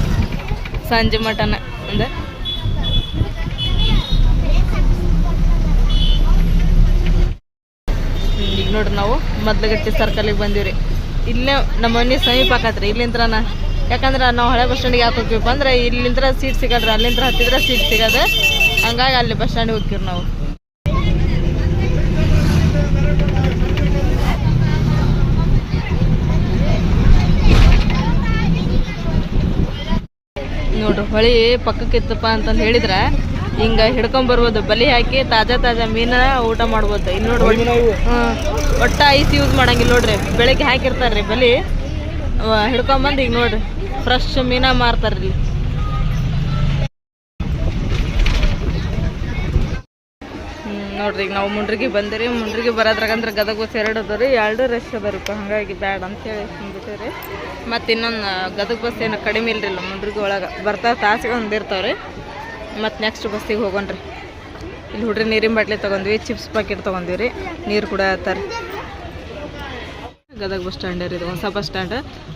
ಸಂಜೆ ಮಟನ. ಅಂದ್ರೆ ಈಗ ನೋಡ್ರಿ ನಾವು ಮೊದ್ಲಗಟ್ಟಿ ಸರ್ಕಲಿಗೆ ಬಂದೀವ್ರಿ. ಇಲ್ಲೇ ನಮ್ಮ ಮನೆ ಸಮೀಪ ಆಕತ್ರಿ ಇಲ್ಲಿಂತ್ರನ. ಯಾಕಂದ್ರೆ ನಾವು ಹಳೆ ಬಸ್ ಸ್ಟ್ಯಾಂಡಿಗೆ ಯಾಕೆ ಹೋಗ್ತೀವಪ್ಪ ಅಂದ್ರೆ ಇಲ್ಲಿಂದ ಸೀಟ್ ಸಿಗಲ್ರಿ. ಅಲ್ಲಿಂದ ಹತ್ತಿದ್ರೆ ಸೀಟ್ ಸಿಗೋದು. ಹಂಗಾಗಿ ಅಲ್ಲಿ ಬಸ್ ಸ್ಟ್ಯಾಂಡಿಗೆ ಹೋಗ್ತೀವಿ ನಾವು. ನೋಡ್ರಿ ಹೊಳಿ ಪಕ್ಕಕ್ಕಿತ್ತಪ್ಪ ಅಂತಂದು ಹೇಳಿದ್ರೆ ಹಿಂಗೆ ಹಿಡ್ಕೊಂಬರ್ಬೋದು. ಬಲಿ ಹಾಕಿ ತಾಜಾ ಮೀನ ಊಟ ಮಾಡ್ಬೋದು. ಇಲ್ಲಿ ನೋಡ್ರಿ ಒಟ್ಟ ಐಸ್ ಯೂಸ್ ಮಾಡಂಗಿಲ್ಲ ನೋಡ್ರಿ. ಬೆಳಗ್ಗೆ ಹಾಕಿರ್ತಾರ್ರಿ ಬಲಿ ಹಿಡ್ಕೊಂಬಂದು ಈಗ ನೋಡ್ರಿ ಫ್ರೆಶ್ ಮೀನ ಮಾರ್ತಾರ್ರಿ. ನೋಡ್ರಿ ಈಗ ನಾವು ಮುಂಡ್ರಿಗೆ ಬಂದಿರಿ. ಮುಂಡ್ರಿಗೆ ಬರೋದ್ರಾಗಂದ್ರೆ ಗದಗ ಬಸ್ 2 ಅದಾವ್ರಿ. 2 ರಶ್ ಅದಾರಪ್ಪ. ಹಾಗಾಗಿ ಬ್ಯಾಡ ಅಂತೇಳಿ ಹಿಂಬಿಟ್ಟಿರಿ. ಮತ್ತು ಇನ್ನೊಂದು ಗದಗ ಬಸ್ ಏನೋ ಕಡಿಮೆ ಇಲ್ರಿಲ್ಲ ಮುಂಡ್ರಿಗೆ ಒಳಗೆ ಬರ್ತಾ ತಾಸಿಗೆ ಒಂದಿರ್ತಾವ್ರಿ. ಮತ್ತು ನೆಕ್ಸ್ಟ್ ಬಸ್ಸಿಗೆ ಹೋಗೋಣ್ರಿ. ಇಲ್ಲಿ ಹುಡ್ರಿ ನೀರಿನ ಬಾಟ್ಲಿ ತೊಗೊಂಡ್ವಿ. ಚಿಪ್ಸ್ ಪ್ಯಾಕೆಟ್ ತೊಗೊಂಡ್ವಿ. ನೀರು ಕೂಡ ಆತಾರೆ. ಗದಗ ಬಸ್ ಸ್ಟ್ಯಾಂಡ್ ರೀ ಇದು ಹೊಸ ಬಸ್ ಸ್ಟ್ಯಾಂಡ್.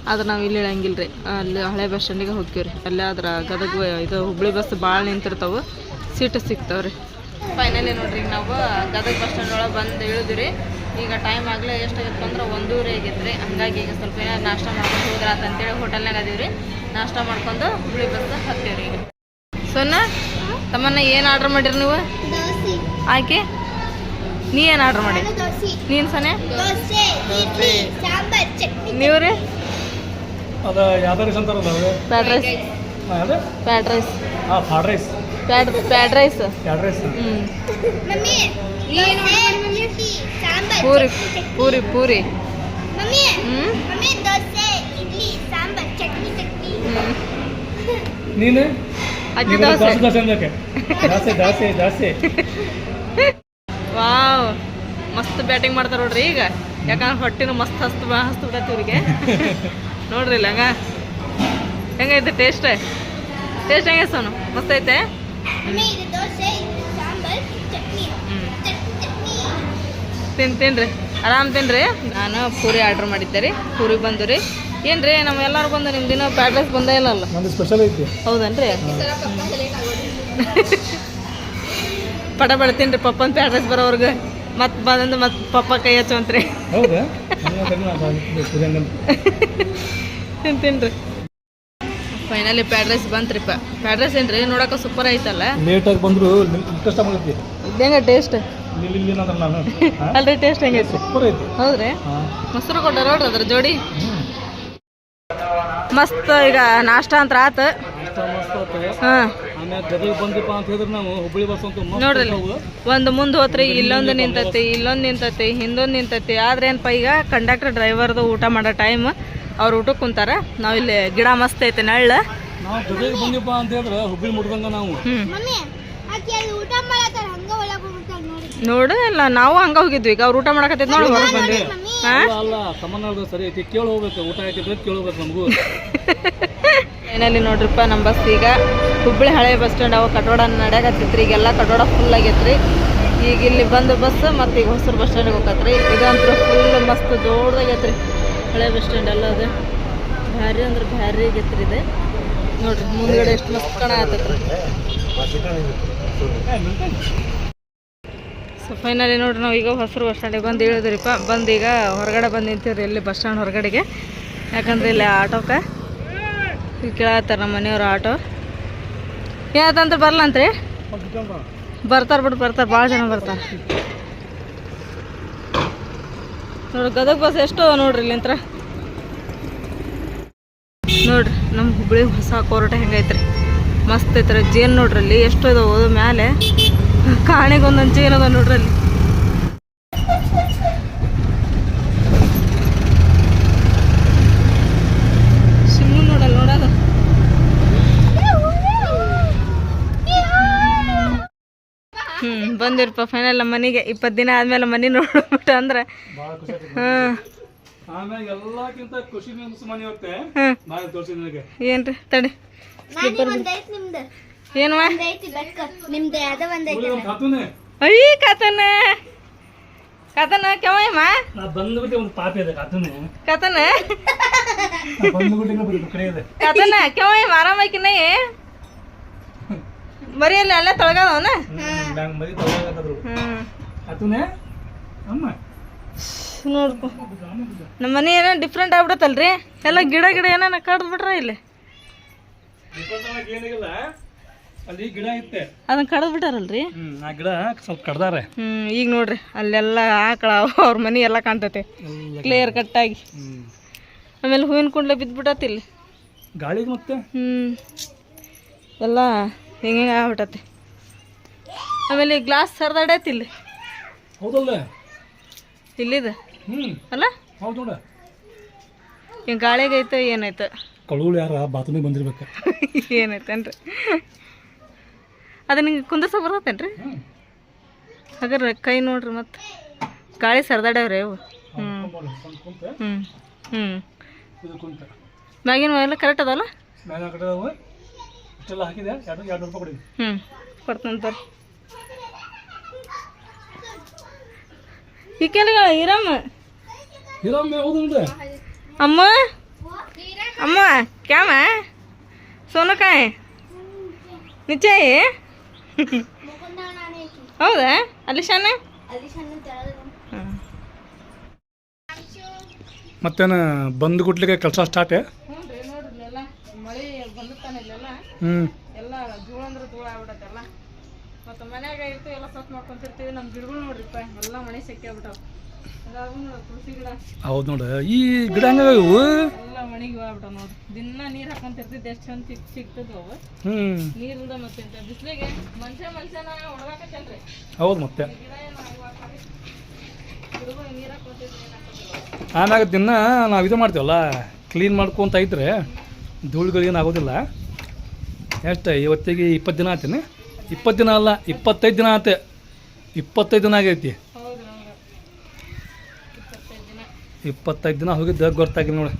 ಆದ್ರೆ ನಾವು ಇಲ್ಲಿ ಇಳಂಗಿಲ್ಲ ರೀ. ಅಲ್ಲಿ ಹಳೆ ಬಸ್ ಸ್ಟ್ಯಾಂಡಿಗೆ ಹೋಗ್ತೀವಿ ರೀ. ಅಲ್ಲೇ ಆದ್ರೆ ಗದಗ ಇದು ಹುಬ್ಳಿ ಬಸ್ ಭಾಳ ನಿಂತಿರ್ತಾವೆ. ಸೀಟು ಸಿಗ್ತಾವೆ ರೀ. ಫೈನಲಿ ನೋಡ್ರಿ ಈಗ ನಾವು ಗದಗ ಬಸ್ ಸ್ಟ್ಯಾಂಡ್ ಒಳಗೆ ಬಂದು ಇಳಿದ್ವಿ. ಈಗ ಟೈಮ್ ಆಗಲೇ ಎಷ್ಟಾಗತ್ತೆ ಅಂದ್ರೆ 1:30 ಆಗೈತೆ ರೀ. ಹಂಗಾಗಿ ಈಗ ಸ್ವಲ್ಪ ಏನಾರು ನಾಷ್ಟ ಮಾಡ್ಕೊಂಡು ಹೋದ್ರಾತ ಅಂತೇಳಿ ಹೋಟೆಲ್ನಾಗ ಅದೀವಿ ರೀ. ನಾಷ್ಟ ಮಾಡ್ಕೊಂಡು ಹುಬ್ಳಿ ಬಸ್ ಹತ್ತೀವಿ ರೀ. ಈಗ ಸೊನ್ನ ತಮ್ಮನ್ನ ಏನು ಆರ್ಡ್ರ್ ಮಾಡಿರಿ ನೀವು? ಆಕೆ ನೀ ಏನು ಆರ್ಡ್ರ್ ಮಾಡಿ? ನೀನು ಸೊನ್ನೆ ನೀವು ರೀ? ಅದು ಯಾವ್ದು ರೈಸ್ ಅಂತಾರಲ್ಲ ಫ್ರೈಡ್ ರೈಸ್. ಅದೇ ಪ್ಯಾಡ್ ರೈಸ್ ಹಾಂ ಫ್ರೈಡ್ ರೈಸ್ ಪ್ಯಾಡ್ ರೈಸ್ ಎರಡು ರೈಸ್ ಪೂರಿ ಪೂರಿ ಪೂರಿ ನೀನು ಅಕ್ಕಿ ದೋಸೆ ದೋಸೆ ಅನ್ಬೇಕೆ ದೋಸೆ ದೋಸೆ ದೋಸೆ ವಾವ್ ಮಸ್ತ್ ಬ್ಯಾಟಿಂಗ್ ಮಾಡ್ತಾರ ನೋಡ್ರಿ ಈಗ ಯಾಕಂದ್ರೆ ಹೊಟ್ಟಿನ ಮಸ್ತ್ ಹಸ್ತು ಬಿಡತ್ತಿ ಇವ್ರಿಗೆ ನೋಡ್ರಿ ಇಲ್ಲ ಹೆಂಗೈತೆ ಟೇಸ್ಟ್ ಹೆಂಗೆ ಸೋನು ಮಸ್ತ್ ಐತೆ ತಿನ್ರಿ ಆರಾಮ್ ತಿನ್ರಿ. ನಾನು ಪೂರಿ ಆರ್ಡ್ರ್ ಮಾಡಿದ್ದೆ ರೀ, ಪೂರಿ ಬಂದು ರೀ. ಏನು ರೀ ನಮ್ಮ ಎಲ್ಲರೂ ಬಂದು ನಿಮ್ಮ ದಿನ ಪ್ಯಾಡ್ ರೈಸ್ ಬಂದೇ ಇಲ್ಲಲ್ಲ? ನಂದು ಸ್ಪೆಷಲ್ ಐತಿ. ಹೌದನ್ರಿ? ಪಟ ಬೆಳ್ತೀನಿ ರೀ ಪಪ್ಪನ ಪ್ಯಾಡ್ ರೈಸ್ ಬರೋವ್ರಿಗೆ. ಮತ್ತೆ ಬಂದು ಮತ್ತೆ ಪಪ್ಪ ಕೈ ಹಚ್ಚುವಂತ್ರಿ. ಹೌದಾ? ತಿಂತೀನಿ. ಫೈನಲಿ ಪ್ಯಾಡ್ ರೈಸ್ ಬಂತ್ರಿಪ್ಪ. ಪ್ಯಾಡ್ ರೈಸ್ ಏನ್ರಿ ನೋಡಕ್ಕೆ ಸೂಪರ್ ಐತಲ್ಲ? ಲೇಟಾಗಿ ಬಂದ್ರು ಕಷ್ಟ ಮಾಡೈತಿ. ಇದೇಂಗ ಟೇಸ್ಟ್ ನಾನು ಅಲ್ರಿ ಟೇಸ್ಟ್ ಹೆಂಗೈತಿ? ಸೂಪರ್ ಐತಿ. ಹೌದ್ರಿ? ಮೊಸರು ಕೊಟ್ಟಾರ ನೋಡ್ರಿ ಅದ್ರ ಜೋಡಿ ಮಸ್ತ್. ಈಗ ನಾಷ್ಟ ಅಂತ ಆತ. ಹಾಂ ಆಮೇಲೆ ಬಂದಪ್ಪ ಅಂತ ಹೇಳಿದ್ರೆ ನಾವು ಹುಬ್ಬಳ್ಳಿ ಬಸ್ ಅಂತ ನೋಡ್ರಿ ಒಂದು ಮುಂದೆ ಹೋತ್ರಿ ಇಲ್ಲೊಂದು ನಿಂತತಿ, ಇಲ್ಲೊಂದು ನಿಂತತಿ, ಹಿಂದೊಂದು ನಿಂತತಿ. ಆದ್ರೆ ಏನಪ್ಪ ಈಗ ಕಂಡಕ್ಟರ್ ಡ್ರೈವರ್ದು ಊಟ ಮಾಡೋ ಟೈಮ್ ಅವ್ರು ಊಟಕ್ಕೆ ಕುಂತಾರ. ನಾವು ಇಲ್ಲಿ ಗಿಡ ಮಸ್ತ್ ಐತೆ ನಳ್ಳ. ನಾವು ಜೊತೆಗೆ ಬಂದಪ್ಪ ಅಂತ ಹೇಳಿದ್ರೆ ಹುಬ್ಬಳ್ಳಿ ಮುಟ್ದಂಗ ನಾವು ನೋಡು ಇಲ್ಲ ನಾವು ಹಂಗ ಹೋಗಿದ್ವಿ. ಈಗ ಅವ್ರು ಊಟ ಮಾಡಕತ್ತಿದ್ ನೋಡಿ ಹೊರಗೆ ಬಂದ್ವಿ. ಅಲ್ಲ ಸಮಾನ ಸರಿ ಐತಿ, ಕೇಳಿ ಹೋಗ್ಬೇಕು. ಊಟ ಐತಿ ಕೇಳ್ಬೇಕು ನಮಗೂ. ಏನಲ್ಲಿ ನೋಡ್ರಿಪ್ಪ ನಮ್ಮ ಬಸ್ ಈಗ ಹುಬ್ಬಳ್ಳಿ ಹಳೆ ಬಸ್ ಸ್ಟ್ಯಾಂಡ್ ಅವ ಕಟ್ಟೋಡ ನಡೆಯಕತ್ತೈತ್ರಿ. ಈಗೆಲ್ಲ ಕಟ್ಟೋಡ ಫುಲ್ ಆಗೈತ್ರಿ. ಈಗ ಇಲ್ಲಿ ಬಂದು ಬಸ್ ಮತ್ತು ಈಗ ಹೊಸೂರು ಬಸ್ ಸ್ಟ್ಯಾಂಡಿಗೆ ಹೋಗತ್ರಿ. ಇದಂತೂ ಫುಲ್ ಮಸ್ತ್ ಜೋರ್ದಾಗೈತ್ರಿ ಹಳೆ ಬಸ್ ಸ್ಟ್ಯಾಂಡ್ ಎಲ್ಲ. ಅದು ಭಾರಿ ಅಂದ್ರೆ ಭಾರಿ ಆಗೈತ್ರಿ ಇದು. ನೋಡ್ರಿ ಮುಂದ್ಗಡೆ ಎಷ್ಟು ಮಸ್ತ್ ಕಣ ಆತೈತ್ರಿ. ಸೊ ಫೈನಲಿ ನೋಡ್ರಿ ನಾವು ಈಗ ಹೊಸೂರು ಬಸ್ ಸ್ಟ್ಯಾಂಡಿಗೆ ಬಂದು ಇಳಿದ್ರಿಪ್ಪ. ಬಂದು ಈಗ ಹೊರಗಡೆ ಬಂದು ನಿಂತೀವ್ರಿ ಇಲ್ಲಿ ಬಸ್ ಸ್ಟ್ಯಾಂಡ್ ಹೊರಗಡೆಗೆ. ಯಾಕಂದ್ರೆ ಇಲ್ಲಿ ಆಟೋಕ್ಕೆ ಇಲ್ಲಿ ಕೇಳತ್ತಾರ ನಮ್ಮ ಮನೆಯವ್ರು ಆಟೋ. ಏನಂತ ಬರ್ಲಂತ್ರಿ? ಬರ್ತಾರೆ ಬಿಡು, ಬರ್ತಾರೆ, ಭಾಳ ಜನ ಬರ್ತಾರೆ. ನೋಡ್ರಿ ಗದಗ ಬಸ್ ಎಷ್ಟು ನೋಡ್ರಿ ಇಲ್ಲಿಂತ್ರ. ನೋಡ್ರಿ ನಮ್ಮ ಹುಬ್ಬಳ್ಳಿ ಹೊಸ ಕೋರ್ಟ್ ಹೆಂಗೈತ್ರಿ, ಮಸ್ತ್ ಐತ್ರಿ. ಜೇನು ನೋಡ್ರಿ ಅಲ್ಲಿ ಎಷ್ಟು ಇದಾವೆ ಮ್ಯಾಲೆ, ಕಾಣಿಗೆ ಒಂದೊಂದು ಜೇನು ಅದ ನೋಡ್ರಿ ಅಲ್ಲಿ. ಸಿಮ್ಮು ನೋಡಲ್ಲ ನೋಡೋದು. ಬಂದಿರಪ್ಪ ಫೈನಲ್ ನಮ್ಮ ಮನೆಗೆ. 20 ದಿನ ಆದ್ಮೇಲೆ ಮನೆ ನೋಡ್ಬಿಟ್ಟು ಅಂದ್ರೆ ಆಮೇಲೆ ಎಲ್ಲಕ್ಕಿಂತ ಖುಷಿ ಮನೆ ಹೋಗ್ತೆ. ಏನ್ರಿ ತಡಿ ಏನು ಅಯ್ಯ ಕಾತನ ಕಾತನ ಕೆವಮ್ಮ ಬಂದ್ಬಿಟ್ಟು ಒಂದು ಪಾಪಿ ಇದೆ ಕಾತನ ಕಾತನ ಕಡೆ ಕಾತನ ಕೆವಮ್ಮ ಆರಾಮೈಕಿನ ಬರೀ ಅಲ್ಲಿ ಅಲ್ಲೇ ತೊಳಗದವನ ಮರಿ ತಗೊಳಕದ್ರು ಕಾತನೆ ಅಮ್ಮ. ನೋಡ್ಕೊ ನಮ್ಮ ಮನೆ ಏನೋ ಡಿಫ್ರೆಂಟ್ ಆಗ್ಬಿಡತ್ತಲ್ರಿ. ಎಲ್ಲ ಗಿಡ ಏನಾನ ಕಡ್ದು ಬಿಟ್ರ ಇಲ್ಲಿ. ಏನಿಲ್ಲ ಅಲ್ಲಿ ಗಿಡ ಇತ್ತೆ ಅದನ್ನ ಕಡ್ದು ಬಿಟ್ಟಾರಲ್ರಿ. ಆ ಗಿಡ ಸ್ವಲ್ಪ ಕಡ್ದಾರೆ. ಈಗ ನೋಡ್ರಿ ಅಲ್ಲೆಲ್ಲ ಆಕಳ ಅವ್ರ ಮನೆ ಎಲ್ಲ ಕಾಣ್ತೈತೆ ಕ್ಲಿಯರ್ ಕಟ್ಟಾಗಿ. ಆಮೇಲೆ ಹೂವಿನ ಕುಂಡ್ಲೆ ಬಿದ್ದುಬಿಟ್ಟತಿ ಇಲ್ಲಿ ಗಾಳಿಗೆ ಮತ್ತೆ ಎಲ್ಲ ಹಿಂಗೆ ಆಗ್ಬಿಟ್ಟತಿ. ಆಮೇಲೆ ಈ ಗ್ಲಾಸ್ ಸರ್ದಾಡೈತಿ ಇಲ್ಲಿ. ಹೌದಲ್ಲ ಇಲ್ಲಿದೆ ಅಲ್ಲ? ಹೌದು ನೋಡ. ಈ ಗಾಳಿಗೈತೆ ಏನೈತೆ ಕಳುಗಳು ಯಾರ ಬಾತ್ರೂಮಿಗೆ ಬಂದಿರ್ಬೇಕು. ಏನೈತೇನ್ರಿ ಅದ ನಿಂಗೆ ಕುಂದರ್ಸ ಬರ್ತೇನ್ರಿ? ಹಾಗಾದ್ರೆ ಕೈ ನೋಡ್ರಿ ಮತ್ತೆ ಗಾಳಿ ಸರ್ದಾಡ್ಯಾವ್ರಿ ಅವು. ಮ್ಯಾಗಿನ ಎಲ್ಲ ಕರೆಕ್ಟ್ ಅದಲ್ಲ? ಕೊಡ್ತಂತಾರೆ. ಈ ಕೆಳಗ ಹಿರಮ್ಮ ಅಮ್ಮ ಅಮ್ಮ ಕ್ಯಾಮ ಸೋನು ಕಾಯ್ ನಿಶ್ಚಯ ಹೌದಾ? ಅಲ್ಲಿ ಶಾನ ಮತ್ತೇನು ಬಂದು ಗುಟ್ಲಿಕ್ಕೆ ಕೆಲಸ ಸ್ಟಾರ್ಟ್. ಮಳೆ ಬಂದುತ್ತಾನೆ ಇಲ್ಲೆಲ್ಲ ಎಲ್ಲ ಧೂಳು ಅಂದ್ರೆ ಧೂಳು ಆಗ್ಬಿಡತ್ತೆಲ್ಲ. ಮತ್ತು ಮನ್ಯಾಗ ಇರ್ತೀವಿ ಎಲ್ಲ ಸ್ವಚ್ಛ ಮಾಡ್ಕೊಂತಿರ್ತೀವಿ. ನಮ್ಮ ಗಿಡಗಳು ನೋಡ್ರಿಪ್ಪ ಎಲ್ಲ ಮನೆ ಸೆಕೆ ಆಗ್ಬಿಟ್ಟವು. ತುಳಸಿ ಗಿಡ ಹೌದು ನೋಡು ಈ ಗಿಡ ಹಂಗಾಗ ಇವು ಎಲ್ಲ ಮಣಿಗೆ ಹೋಗ್ಬಿಟ್ಟ ನೋಡ್ರಿ ದಿನ ನೀರ್ ಹಾಕೊಂತಿರ್ತಿದ್ದೆ ಎಷ್ಟು ಚಂದ ಸಿಗ್ತದ್ವು ಅವು ನೀರಿಂದ ಮತ್ತೆ ಬಿಸಿಲಿಗೆ ಮನುಷ್ಯನ ಹೊಡ್ದಾಕತ್ತಲ್ರಿ ಹೌದು ಮತ್ತೆ ಗಿಡ ಏನು ನೀರ್ ಹಾಕೋತಿದ್ವಿ ಆಮ್ಯಾಗ ದಿನ ನಾವು ಇದು ಮಾಡ್ತೀವಲ್ಲ ಕ್ಲೀನ್ ಮಾಡ್ಕೊಂತ ಇದ್ರೆ ಧೂಳುಗಳೇನು ಆಗೋದಿಲ್ಲ. ಎಷ್ಟು ಇವತ್ತಿಗೆ 20 ದಿನ ಆತೇನೆ? 20 ದಿನ ಅಲ್ಲ 25 ದಿನ ಆತೆ. 25 ದಿನ ಆಗೈತಿ. ಹೌದು 25 ದಿನ ಹೋಗಿದ್ದ ಗೊತ್ತಾಗಿಲ್ಲ ನೋಡು.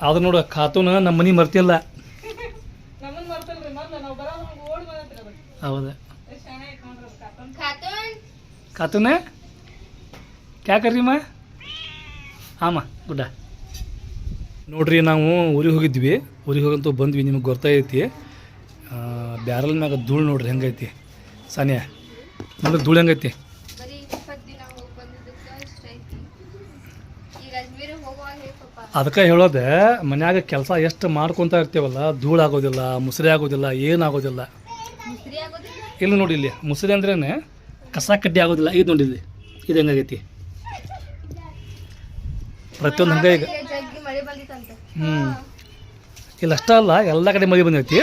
ಆದ್ರೆ ನೋಡು ಖಾತೂನ ನಮ್ಮ ಮನೆ ಮರ್ತಿಲ್ಲ. ನಮ್ಮನ್ನ ಮರ್ತಲ್ರಿ ಮೊದ್ಲು ನಾವು ಬರೋ ಓಡಿ ಬಂದತ್ರಿ ಅದು ಹೌದಾ ಎಷ್ಟು ಶಾಣೆ ಐತೆ ನೋಡ್ರಿ ಅದು ಕಾತನ್ ಖಾತೂನೆ ಕ್ಯಾ ಕರ್ರಿ ಮಾ ಹಾಂ ಗುಡ್ಡ ನೋಡ್ರಿ ನಾವು ಊರಿಗೆ ಹೋಗಿದ್ವಿ. ಊರಿಗೆ ಹೋಗಂತೂ ಬಂದ್ವಿ. ನಿಮಗೆ ಗೊತ್ತೈತಿ ಬ್ಯಾರಲ್ ಮ್ಯಾಗ ಧೂಳು ನೋಡ್ರಿ ಹೆಂಗೈತಿ. ಸಾನಿಯ ನೋಡ್ರಿ ಧೂಳು ಹೆಂಗೈತಿ. ಅದಕ್ಕೆ ಹೇಳೋದೆ ಮನ್ಯಾಗ ಕೆಲಸ ಎಷ್ಟು ಮಾಡ್ಕೊತಾ ಇರ್ತೀವಲ್ಲ ಧೂಳು ಆಗೋದಿಲ್ಲ, ಮುಸ್ರಿ ಆಗೋದಿಲ್ಲ, ಏನಾಗೋದಿಲ್ಲ. ಇಲ್ಲಿ ನೋಡಿ ಇಲ್ಲಿ ಮುಸ್ರಿ ಅಂದ್ರೇ ಕಸ ಕಡ್ಡಿ ಆಗೋದಿಲ್ಲ. ಇದು ನೋಡಿ ಇಲ್ಲಿ ಇದು ಹೆಂಗಾಗೈತಿ. ಪ್ರತಿಯೊಂದು ಹಂಗೆ ಈಗ ಇಲ್ಲಿ ಅಷ್ಟೇ ಅಲ್ಲ ಎಲ್ಲ ಕಡೆ ಮಳೆ ಬಂದೈತಿ.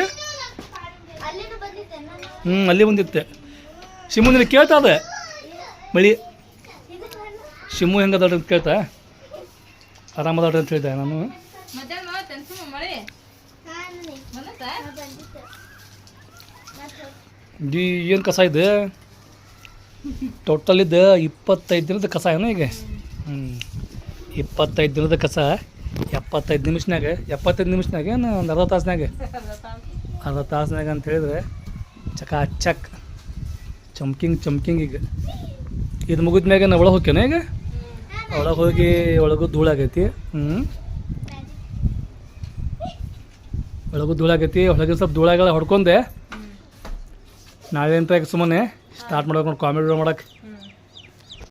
ಅಲ್ಲಿ ಬಂದಿತ್ತೆ. ಶಿಮು ನಿನಗೆ ಕೇಳ್ತಾ ಅದ ಮಳಿ ಶಿಮು ಹೆಂಗದ ಅಂತ ಕೇಳ್ತಾ ಆರಾಮದಾಡ್ರಿ ಅಂತ ಹೇಳ್ದೆ ನಾನು. ಏನು ಕಸ ಇದೆ ಟೋಟಲ್ ಇದು 25 ದಿನದ ಕಸ ಏನೋ ಈಗ. 25 ದಿನದ ಕಸ 75 ನಿಮಿಷನಾಗ 75 ನಿಮಿಷನಾಗ ಏನು ಒಂದು ಅರ್ಧ ತಾಸ್ನಾಗ ಅಂತ ಹೇಳಿದ್ರೆ ಚಕ್ ಚಮ್ಕಿಂಗ್ ಈಗ ಇದು ಮುಗಿದ ಮ್ಯಾಗ ನಾ ಒಳಗೆ ಹೋಗ್ತೇನೆ. ಈಗ ಒಳಗೆ ಹೋಗಿ ಒಳಗೂ ಧೂಳಾಗೈತಿ. ಒಳಗೂ ಧೂಳಾಗೈತಿ. ಒಳಗೆ ಸ್ವಲ್ಪ ಧೂಳಾಗೆಲ್ಲ ಹೊಡ್ಕೊಂಡೆ. ನಾಳೆ ಅಂತ ಸುಮ್ಮನೆ ಸ್ಟಾರ್ಟ್ ಮಾಡ್ಬೇಕು ನೋಡಿ ಕಾಮಿಡಿ ಮಾಡಕ್ಕೆ.